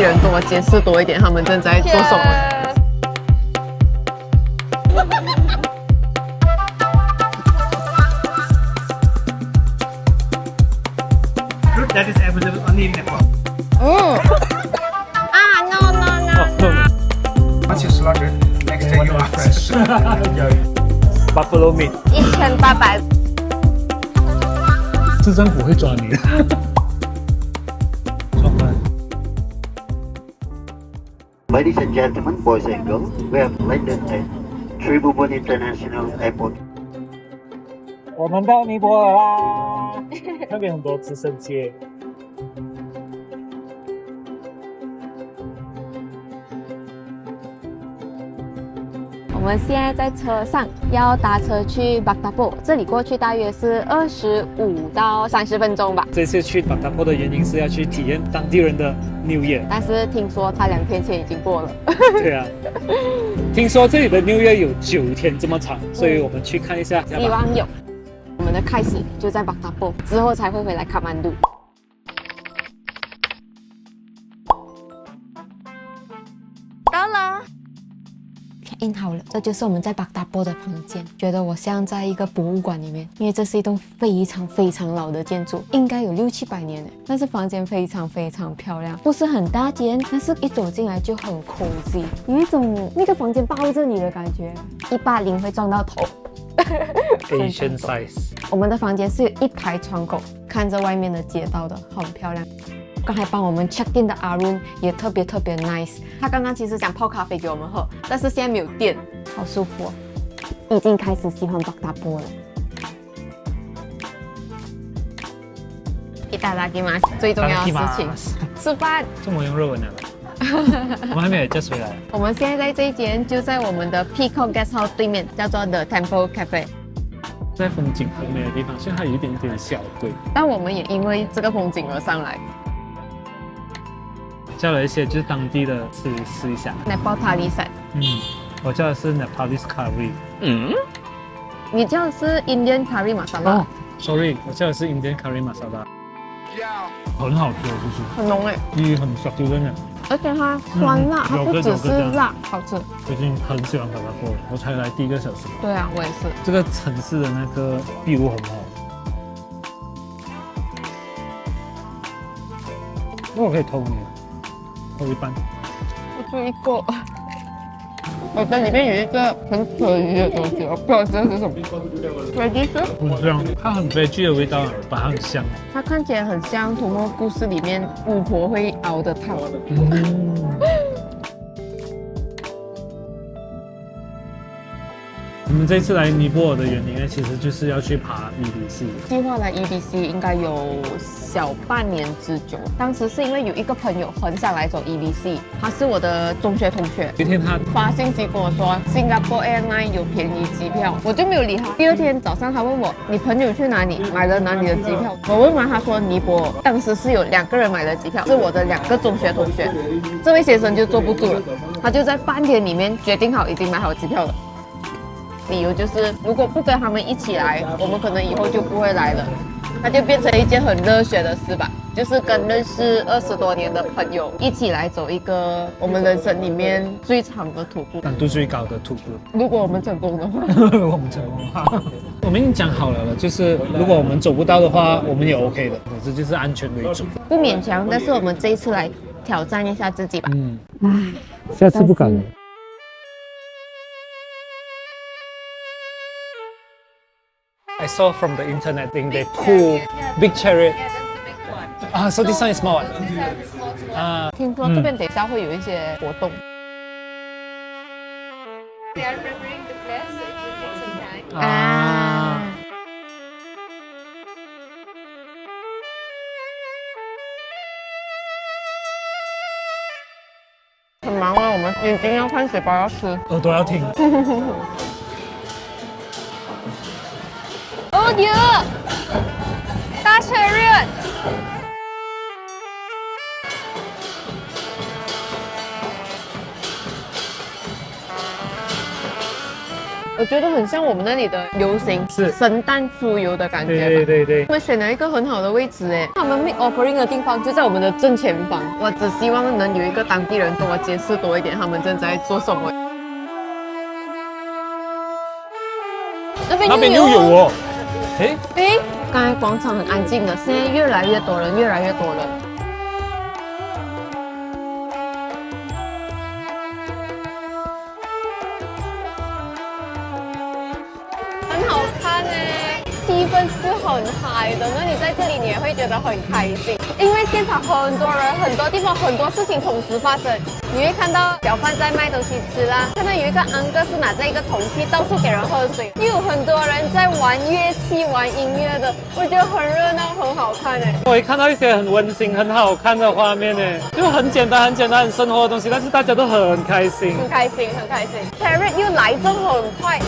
艺人多解释多一点，他们正在做什么。Fruit that is available only in Nepal. No. Once you slaughter it, next day you are fresh. Buffalo meat， 1800。市政府会抓你的。Ladies and gentlemen, boys and girls, we have landed at Tribhuvan International Airport. 我们到尼泊尔啦，那边很多直升机。我们现在在车上，要搭车去巴达坡，这里过去大约是25到30分钟吧。这次去巴达坡的原因是要去体验当地人的 New Year。但是听说他2天前已经过了。对啊，听说这里的 New Year 有9天这么长，所以我们去看一下。希望有。我们的开始就在巴达坡，之后才会回来卡曼杜。到了。印好了，这就是我们在巴达坡的房间。觉得我像在一个博物馆里面，因为这是一栋非常老的建筑，应该有600-700年了。但是房间非常漂亮，不是很大间，但是一走进来就很 cozy， 有一种那个房间抱着你的感觉。180会撞到头。Asian size。我们的房间是有1排窗口，看着外面的街道的，很漂亮。刚才帮我们 check in 的 Arun 也特别 nice， 他刚刚其实想泡咖啡给我们喝，但是现在没有电，好舒服哦。已经开始喜欢巴达坡了。いただきます，最重要的事情，吃饭。这么用日文的了。我们还没有 just 回来。我们现在在这一间，就在我们的 Peacock Guest House 对面，叫做 The Temple Cafe。在风景很美的地方，所以它有一点点小贵。但我们也因为这个风景而上来。叫了一些就是当地的试一下。Nepal Thali set。我叫的是 Nepalese curry。你叫的是 Indian Curry Masala。哦，sorry， 我叫的是 Indian curry masala。很好吃，就是很浓哎，很小丢人的。而且它酸辣，它不只是辣，好吃。最近很喜欢巴达坡，我才来第1个小时。对啊，我也是。这个城市的那个壁炉很好。那我可以偷你，偷一半。我就一个。我的里面有一个很可疑的东西，我不知道这是什么。radish 不是这样，它很 veggie 的味道，把它很香。它看起来很像土木故事里面巫婆会熬的汤。我们这次来尼泊尔的原因呢，其实就是要去爬 EBC。计划来 EBC 应该有小半年之久。当时是因为有一个朋友很想来走 EBC， 他是我的中学同学。有一天他发信息跟我说 Singapore Airlines 有便宜机票，我就没有理他。第2天早上他问我你朋友去哪里买了哪里的机票，我问完他说尼泊尔，当时是有2个人买的机票，是我的2个中学同学。这位先生就坐不住了，他就在半天里面决定好已经买好机票了。理由就是如果不跟他们一起来，我们可能以后就不会来了。它就变成一件很热血的事吧，就是跟认识20多年的朋友一起来走一个我们人生里面最长的徒步，难度最高的徒步。如果我们成功的话。我们成功的话，我们已经讲好了，就是如果我们走不到的话，我们也 OK 的，总之就是安全为主，不勉强。但是我们这一次来挑战一下自己吧。下次不敢了。I saw from the internet thing they pull big chariot. So this one is small one. 听说这边等一下会有一些活动。They are preparing the place, so it will take some time. 很忙啊，我们眼睛要看，嘴巴要吃。耳朵要听。Oh dear！ 大 chariot！ 我我觉得很像我们那里的游行，是圣诞出游的感觉吧。对对对，他们选了一个很好的位置诶，他们 make offering 的地方就在我们的正前方。我只希望能有一个当地人跟我解释多一点，他们正在做什么。那边又有哦。诶，诶，刚才广场很安静的，现在越来越多人，越来越多人。很好看诶，气氛是很嗨的。那你在这里，你也会觉得很开心，因为现场很多人，很多地方很多事情同时发生。你会看到小贩在卖东西吃啦，看到有一个安哥是拿着一个铜器到处给人喝水，又有很多人在玩乐器、玩音乐的，我觉得很热闹，很好看诶。我会看到一些很温馨、很好看的画面呢，就很简单、很简单、很生活的东西，但是大家都很开心。很开心，很开心。Parrot 又来得很快。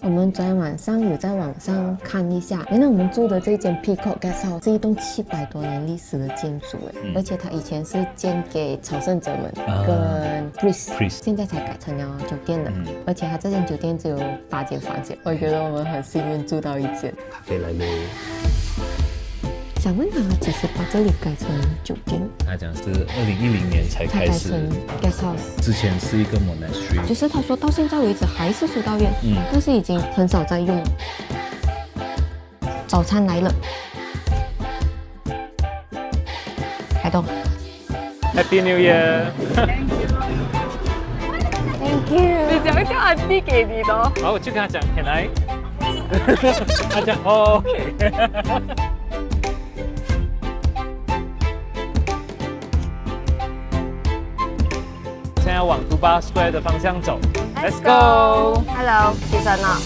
我们昨天晚上有在网上看一下，原来我们住的这间 Peacock Guesthouse 是一栋700多年历史的建筑，而且它以前是建给朝圣者们跟 priest， 现在才改成了酒店的，而且它这间酒店只有8间房间，我觉得我们很幸运住到一间。咖啡来喽。想问他几时把这里改成酒店？他讲是2010年才开始，成 guest house， 之前是一个 monastery， 就是他说到现在为止还是修道院，但是已经很少在用了。早餐来了，开动。Happy New Year！ Thank you。你讲一叫安迪给你的。然后我就跟他讲 Can I？ 他讲哦 OK。现在往Dubai Square 的方向走 ，Let's go。Hello， 起身了。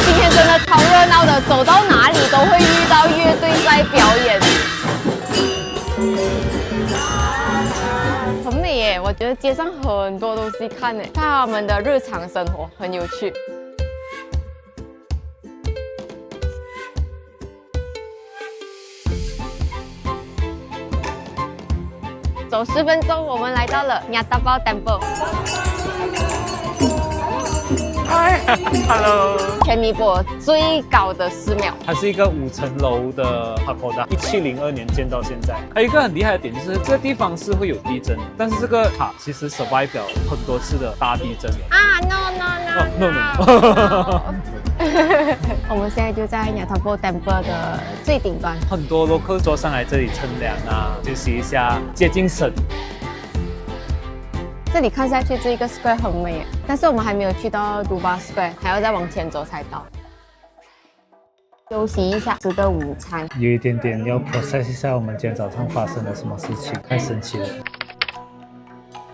今天真的超热闹的，走到哪里都会遇到乐队在表演，很美耶！我觉得街上很多东西看耶，看他们的日常生活很有趣。走10分钟，我们来到了亚达包 Temple。Hello， 全尼泊尔最高的寺庙，它是一个5层楼的 pagoda，1702年建到现在。还有一个很厉害的点就是这个地方是会有地震的，但是这个塔其实 survive 了很多次的大地震。啊 ，no， 我们现在就在亚达包 Temple 的最顶端，很多 local 坐上来这里乘凉啊，休息一下，接近神。这里看下去这一个 square 很美，但是我们还没有去到 Dubai Square， 还要再往前走才到。休息一下，吃个午餐。有一点点要 process 一下我们今天早上发生了什么事情，太神奇了。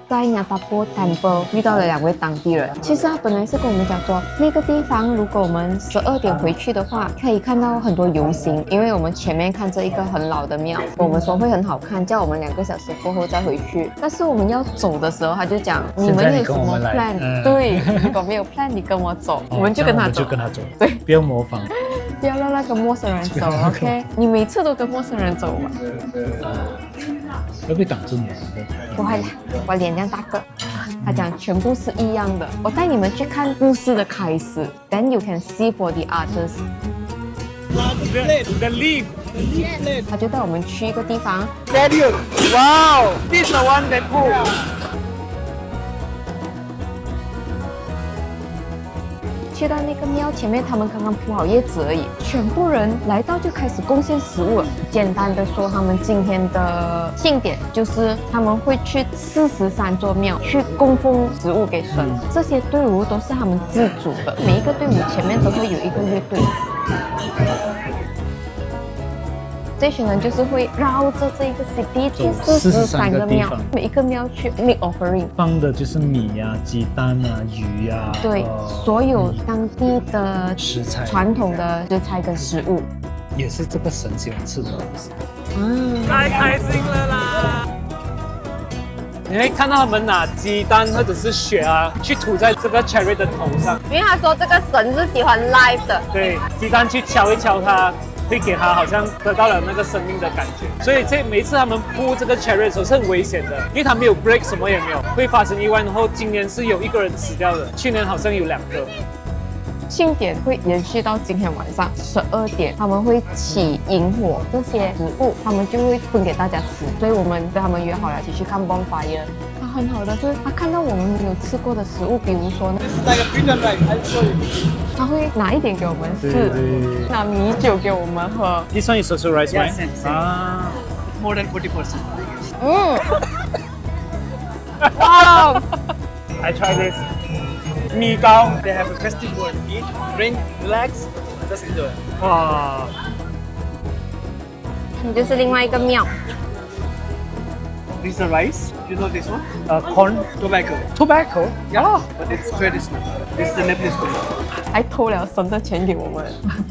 在亚达包 Temple 遇到了2位当地人，其实他本来是跟我们讲说，那个地方如果我们12点回去的话，可以看到很多游行，因为我们前面看着一个很老的庙，我们说会很好看，叫我们2个小时过后再回去。但是我们要走的时候，他就讲你们有什么 plan？ 对，如果没有 plan， 你跟我走，我们就跟他走，对，不要模仿，不要让那个陌生人走 ，OK？ 你每次都跟陌生人走吗？会被挡住你。不会啦，我脸这样大个。他讲全部是一样的，我带你们去看故事的开始 ，Then you can see for the others。The leaf， 他就带我们去一个地方 Wow, this is the one that pull。去到那个庙前面，他们刚刚铺好叶子而已，全部人来到就开始贡献食物了。简单的说，他们今天的庆典就是他们会去43座庙去供奉食物给神。这些队伍都是他们自主的，每一个队伍前面都会有一个乐队。这群人就是会绕着这个 city 去43个庙，每一个庙去 make offering， 放的就是米啊、鸡蛋啊、鱼啊，对，所有当地的食材传统的食材跟食物。也是这个神喜欢吃的东西。太开心了啦！你会看到他们拿鸡蛋或者是血啊，去涂在这个 cherry 的头上。因为他说这个神是喜欢 life 的，对，鸡蛋去敲一敲它，会给它好像得到了那个生命的感觉。所以每一次他们铺这个 cherry 的时候是很危险的，因为它没有 break， 什么也没有，会发生意外。然后今年是有1个人死掉的，去年好像有2个。庆典会延续到今天晚上12点，他们会起萤火，这些食物他们就会分给大家吃，所以我们跟他们约好了一起去看 bonfire。他很好的就是他看到我们没有吃过的食物，比如说呢，他会拿一点给我们试，拿米酒给我们喝。This one is also rice wine. Yes, same. 啊 More than 40%. 哇 ，I try this. 米糕 They have a festive word. Eat, drink, relax, just enjoy. 哇，你就是另外一个庙。 This is the rice. You know this one? corn Tobacco. tobacco. Yeah. But it's traditional. This is the Nepalese culture. 还偷了神的钱给我们。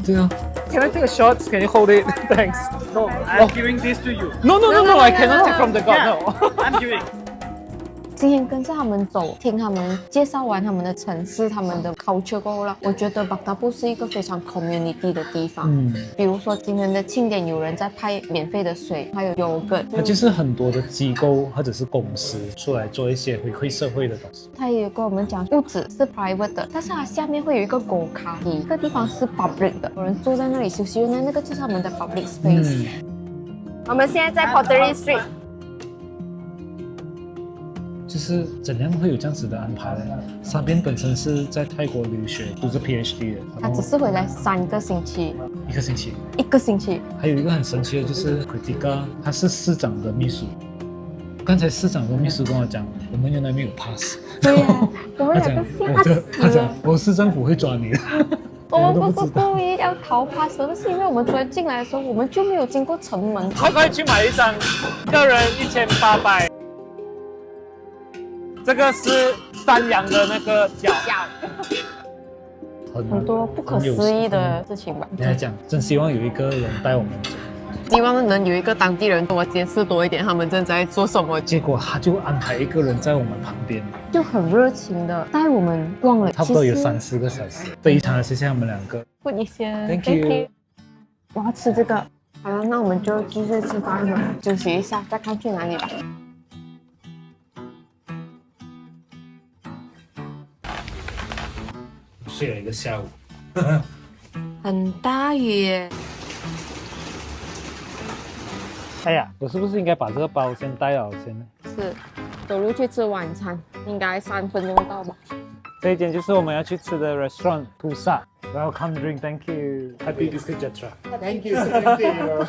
对啊， Can I take a shot? Can you hold it? Thanks. No, I'm giving this to you. No, no, no, no. I cannot take from the god. Yeah. No. I'm giving. 今天跟着他们走，听他们介绍完他们的城市、他们的 culture 过后了，我觉得巴达布是一个非常 community 的地方。比如说今天的庆典，有人在派免费的水，还有 yogurt。它就是很多的机构或者是公司出来做一些回馈社会的东西。他也有跟我们讲，屋子是 private 的，但是它下面会有一个果卡梯，这个地方是 public 的，有人坐在那里休息，原来那个就是他们的 public space。我们现在在 Pottery Street。就是怎样会有这样子的安排呢？沙边本身是在泰国留学，读着 PhD 的，他只是回来3个星期1个星期。 ，1个星期。还有一个很神奇的就是 Kritika， 他是市长的秘书。刚才市长的秘书跟我讲，我们原来没有 pass。对呀、我们他两讲，个吓死他讲了。，我市政府会抓你的。我们不是都不知道故意要逃 pass 的，是因为我们昨天进来的时候，我们就没有经过城门。快去买一张，个人1800。这个是山羊的那个脚，很多不可思议的事情吧。你还讲，真希望有一个人带我们走，希望能有一个当地人跟我解释多一点，他们正在做什么，结果他就安排一个人在我们旁边，就很热情的带我们逛了，差不多有其实3-4个小时，非常的谢谢他们2个。问一些 Thank you 我要吃这个。好了，那我们就继续吃饭了，休息一下，再看去哪里吧。睡了1个下午。很大雨耶。哎呀，我是不是应该把这个包先带好先呢？是，走路去吃晚餐，应该3分钟到吧。这一间就是我们要去吃的 restaurant 菩萨。Welcome drink, thank you. Happy Biscuit Jatra. Thank you, same to you.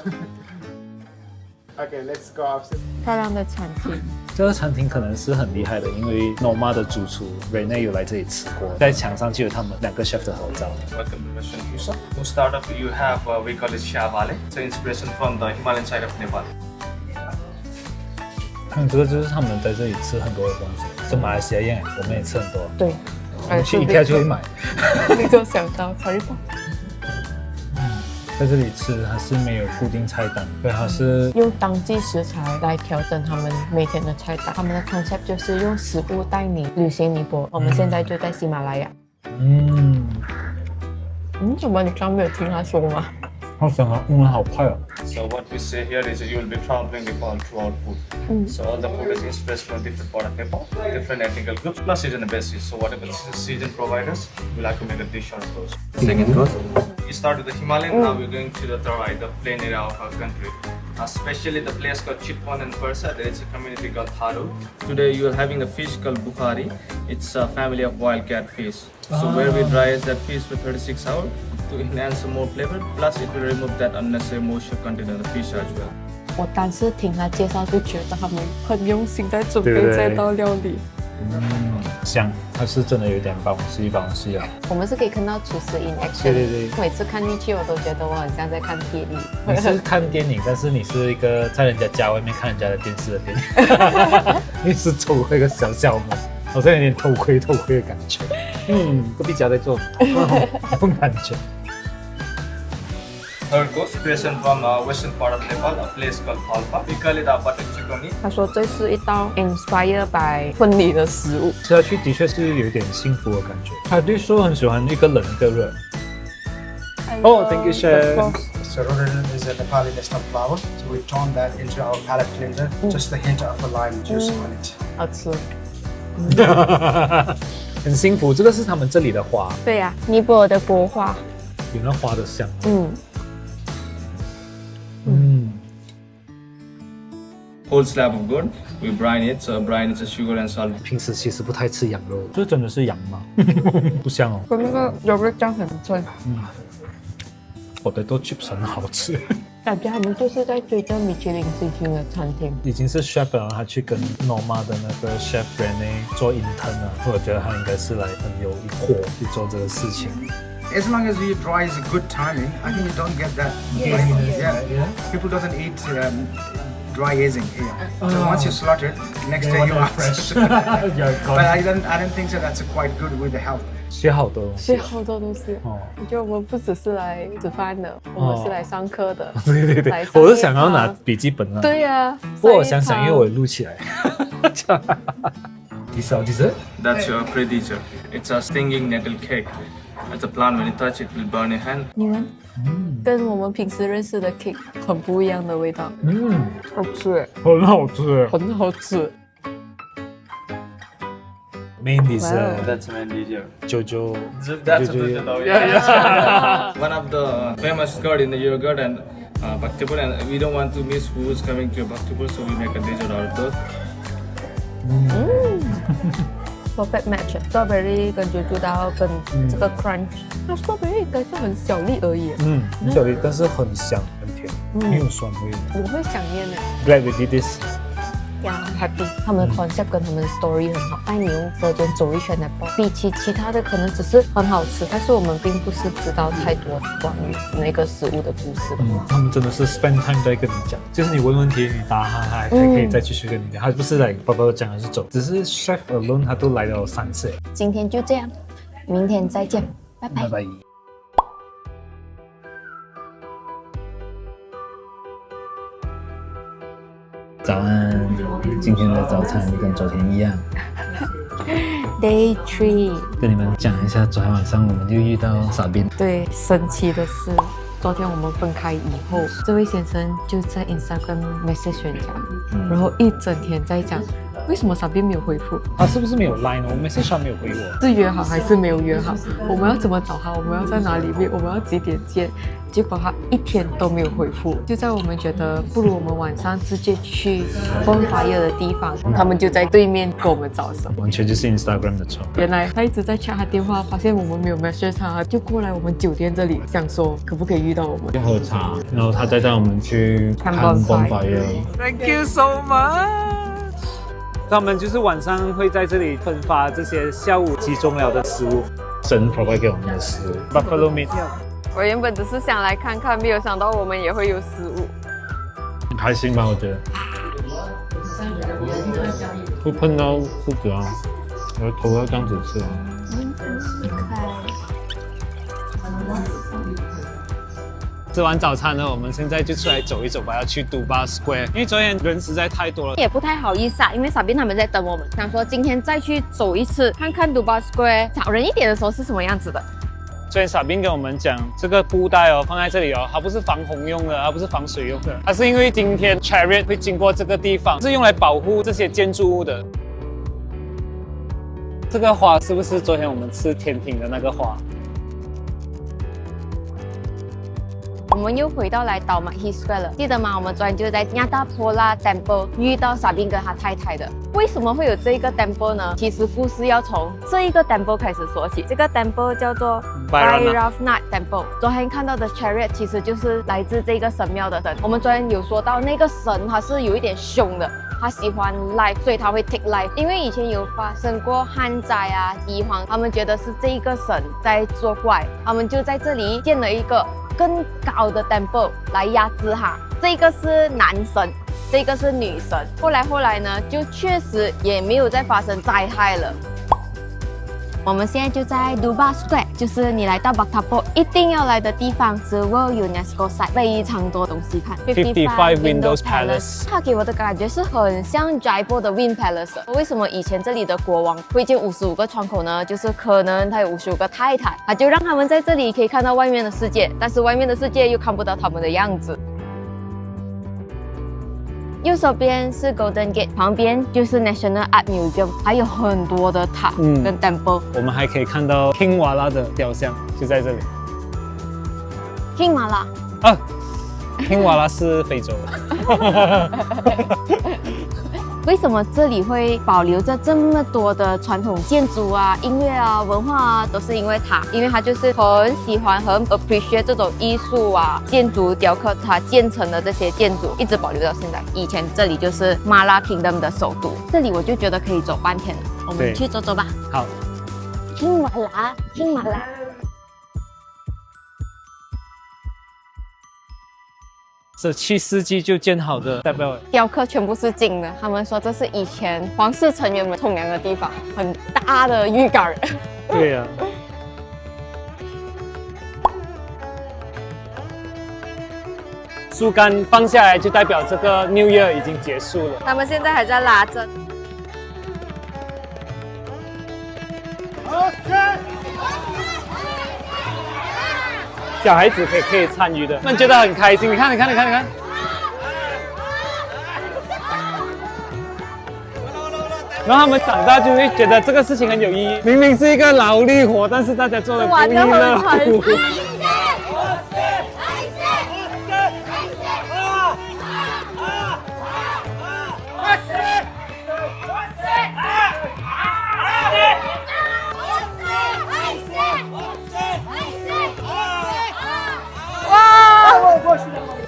Okay, let's go upstairs. 漂亮的餐厅。这个餐厅可能是很厉害的，因为 Norma 的主厨 Rene 有来这里吃过，在墙上就有他们2个 chef 的合照。 Welcome to Restaurant Pusa. To start off, you have we call it Shavale. It's an inspiration from the Himalayan side of Nepal. 这个就是他们在这里吃很多的东西，跟马来西亚一样，我们也吃很多。对，我们去 IKEA 就会买。立刻想到 curry puff。在这里吃还是没有固定菜单，对，它是用当季食材来调整他们每天的菜单。他们的 concept 就是用食物带你旅行尼泊。我们现在就在喜马拉雅。怎么你刚没有听他说吗？好想啊，英文好快哦。 So what we say here is you will be traveling Nepal throughout food. So all the food is inspired from different part of Nepal, different ethnic groups, plus season basis. So whatever season providers, we like to make a dish out of those. Second course, you start with the Himalayan. Now we're going to the Tarai, the plain area of our country. Especially the place called Chitwan and Persa. There is a community called Tharu. Today you are having a fish called Bukhari. It's a family of wildcat fish. So where we dry that fish for 36 hours to enhance some more flavor. Plus it will remove that unnecessary moisture content in the fish as well. 我单是听他介绍就觉得他们很用心在准备对不对这道料理。香，它是真的有点bouncy啊。我们是可以看到厨师 in action。对，每次看进去我都觉得我很像在看电影。你是看电影，但是你是一个在人家家外面看人家的电视的电影，你是走回一个小门，好像有点偷窥的感觉。隔壁家在做，那种感觉。Third course, creation from western part of Nepal, a place called Palpa. We call it butter chicken meat. 他说这是一道 inspired by 婚礼的食物。吃下去的确是有一点幸福的感觉。他对说很喜欢一个冷一个热。Thank you, chef. So rhododendron is a Nepali national flower, so we turn that into our palate cleanser. Just a hint of a lime juice on it. 好吃。很幸福，这个是他们这里的花。对呀，尼泊尔的国花。有那花的香。Whole slab of gourd, we brine it. So brine is a sugar and salt. 平时其实不太吃羊肉，这真的是羊吗？不像哦。跟那个有个酱很脆。potato chips 很好吃。感觉他们就是在追着米其林星星的餐厅。已经是 chef 了，他去跟 Norma 的那个 chef Rene 做 intern 啊，我觉得他应该是来很有一火去做这个事情。As long as you dry is a good timing, I think you don't get that. Yeah. People doesn't eat dry aging here. So once you slaughter it, next day you are fresh. But I don't think so. That's quite good with the health. 学好多东西，学好多东西。我觉得我们不只是来吃饭的，我们是来上课的。对，我是想要拿笔记本啊。对呀。不过我想想，因为我录起来。Dessert? That's your predictor. It's a stinging nettle cake. It's a plant. When you touch it, it will burn your hand. 你们，跟我们平时认识的 cake 很不一样的味道。好吃，很好吃，很好吃。Main dessert. That's main dessert. Jojo. That's Jojo. Yeah. One of the famous gourd in the yogurt and bhaktipur, and we don't want to miss who's coming to bhaktipur, so we make a dessert out of those. Perfect match. Strawberry 跟九九刀跟这个 crunch， 那 strawberry 应该是很小粒而已。很小粒，但是很香很甜，没有酸味。我会想念的。Glad we did this. Happy， 他们的 concept 跟他们的 story 很好，带你用舌尖走一圈的包。比起其他的，可能只是很好吃，但是我们并不是知道太多关于那个食物的故事。他们真的是 spend time 在跟你讲，就是你问问题，你答他还可以再继续跟你讲，他不是来包包讲还是走，只是 chef alone 他都来了3次。今天就这样，明天再见，拜拜。拜拜。早安，今天的早餐跟昨天一样。Day 3， 跟你们讲一下，昨天晚上我们就遇到傻斌。对，神奇的是，昨天我们分开以后，这位先生就在 Instagram message 人家，然后一整天在讲为什么傻斌没有回复。他是不是没有 line 呢？我 message 他没有回我。是约好还是没有约好？我们要怎么找他？我们要在哪里面？我们要几点见？结果他一天都没有回复。就在我们觉得不如我们晚上直接去 bonfire 的地方，他们就在对面跟我们找什么。完全就是 Instagram 的错。原来他一直在 check 他电话，发现我们没有 message 他，就过来我们酒店这里，想说可不可以遇到我们。喝茶，然后他再带我们去看 bonfire。 Thank you so much。他们就是晚上会在这里分发这些下午集中了的食物，神 provide 给我们的食物 ，buffalo meat。我原本只是想来看看，没有想到我们也会有食物。很开心吧？我觉得。会碰到肚子啊，我的头要这样子吃啊。吃完早餐呢，我们现在就出来走一走吧，要去 Dubai Square， 因为昨天人实在太多了，也不太好意思啊，因为傻斌他们在等我们，想说今天再去走一次，看看 Dubai Square 少人一点的时候是什么样子的。昨天傻斌跟我们讲，这个布袋哦放在这里哦，它不是防洪用的，它不是防水用的，它是因为今天 chariot 会经过这个地方，是用来保护这些建筑物的。这个花是不是昨天我们吃甜品的那个花？我们又回到来倒马 His Square 了，记得吗？我们昨天就在亚达波拉 Temple 遇到傻斌跟他太太的。为什么会有这一个 Temple 呢？其实故事要从这一个 Temple 开始说起。这个 Temple 叫做 Bhairavanath Temple。昨天看到的 Chariot 其实就是来自这个神庙的神。我们昨天有说到那个神他是有一点凶的。他喜欢 life， 所以他会 take life。因为以前有发生过旱灾啊、饥荒，他们觉得是这一个神在作怪，他们就在这里建了一个更高的 temple 来压制他。这个是男神，这个是女神。后来呢，就确实也没有再发生灾害了。我们现在就在 Dubai Square， 就是你来到 Bak Tapor 一定要来的地方，是 World UNESCO Site， 非常多东西看。55 Windows Palace， 它给我的感觉是很像 Jaipur 的 Wind Palace。为什么以前这里的国王会建55个窗口呢？就是可能他有55个太太，他就让他们在这里可以看到外面的世界，但是外面的世界又看不到他们的样子。右手边是 Golden Gate， 旁边就是 National Art Museum， 还有很多的塔跟 temple。我们还可以看到 King Wala 的雕像，就在这里。King Wala 啊 ，King Wala 是非洲的。为什么这里会保留着这么多的传统建筑啊、音乐啊、文化啊？都是因为他，因为他就是很喜欢、很 appreciate 这种艺术啊、建筑雕刻，他建成的这些建筑一直保留到现在。以前这里就是 Mala Kingdom 的首都，这里我就觉得可以走半天了。我们去走走吧。好。King Wala，King Wala。这7世纪就建好的，代表雕刻全部是金的。他们说这是以前皇室成员们冲凉的地方，很大的浴缸。对呀、树干放下来就代表这个 New Year 已经结束了。他们现在还在拉着。小孩子可以参与的，他们觉得很开心。你看。然后他们长大就会觉得这个事情很有意义。明明是一个劳力活，但是大家做的不亦乐乎。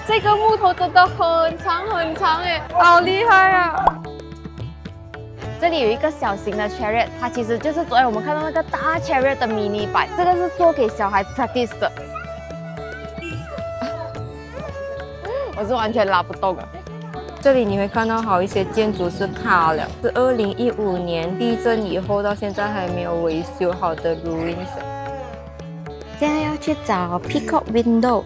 这个木头真的很长哎，好厉害啊！这里有一个小型的 chariot， 它其实就是昨天我们看到那个大 chariot 的 mini 版，这个是做给小孩 practice 的。我是完全拉不动了。这里你会看到好一些建筑是塌了，是2015年地震以后到现在还没有维修好的 ruins。现在要去找 Peacock Window。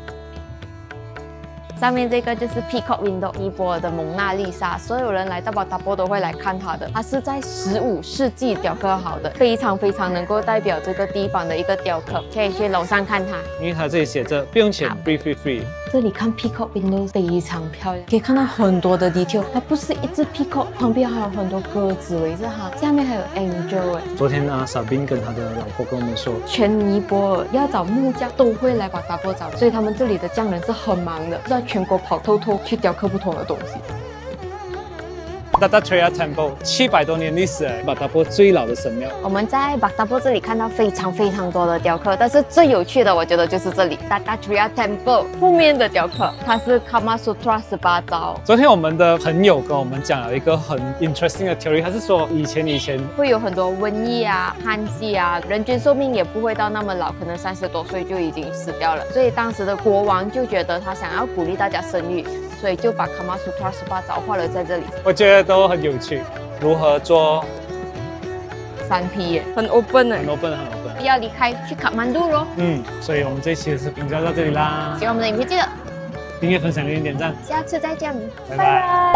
上面这个就是 Peacock Window， 尼泊尔的蒙娜丽莎，所有人来到Bak Tapor都会来看它的。它是在15世纪雕刻好的，非常能够代表这个地方的一个雕刻，可以去楼上看它。因为它这里写着不用钱 ，free。这里看 Peacock Window 非常漂亮，可以看到很多的 detail。它不是一只 Peacock， 旁边还有很多鸽子围着它，下面还有 angel 哎。昨天呢，Sabine 跟他的老婆跟我们说，全尼泊尔要找木匠都会来Bak Tapor找，所以他们这里的匠人是很忙的，在全国跑透去雕刻不同的东西。Dattatreya Temple 700多年历史，Bak Tapor最老的神庙。我们在Bak Tapor这里看到非常多的雕刻，但是最有趣的我觉得就是这里 Dattatreya Temple 后面的雕刻，它是 Kama Sutra 18招。昨天我们的朋友跟我们讲了一个很 interesting 的 theory， 他是说以前会有很多瘟疫啊、旱季啊，人均寿命也不会到那么老，可能30多岁就已经死掉了。所以当时的国王就觉得他想要鼓励大家生育，所以就把 Kama Sutra 18招画了在这里。我觉得都很有趣，如何做3P 耶，很 open 哎，很 open。要离开去卡曼杜咯。所以我们这期的视频就到这里啦。喜欢我们的影片记得订阅、分享、留言、点赞，下次再见，拜拜。